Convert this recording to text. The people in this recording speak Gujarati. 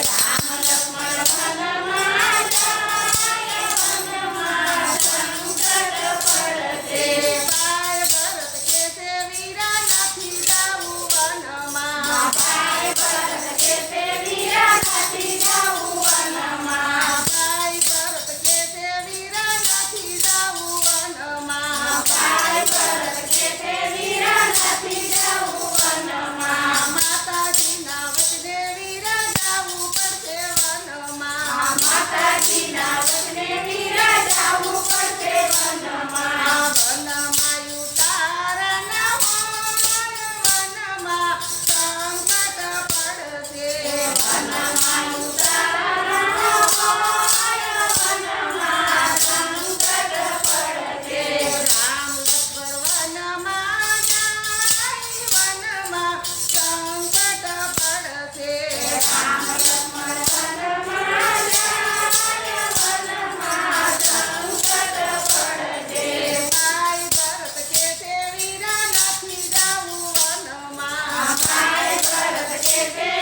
રામ લક્ષ્મણ વનમાં જાય વનમાં સંકટ પડશે ભાઈ ભરત કેસે વીરા નથી જાવું વનમાં ભાઈ ભરત કેસે વીરા નથી જાવું વનમાં ભાઈ ભરત કેસે વીરા નથી જાવું વનમાં ભાઈ ભરત કેસે વીરા નથી જાવું વનમાં માતાજીના વચને વીરા જાવું પડશે વનમાં માતાજીના વચને વીરા જાવું પડશે વનમાં વનમાં ઉતારના હોય વનમાં સંકટ પડશે વનમાં ઉતારના હોય વનમાં સંકટ પડશે રામ લક્ષ્મણ વનમાં જાય વનમાં સંકટ પડશે રામ લક્ષ્મણ વનમાં જાય વનમાં સંકટ પડશે ભાઈ ભરત કેસે વીરા નથી જાવું વનમાં ભાઈ ભરત કેસે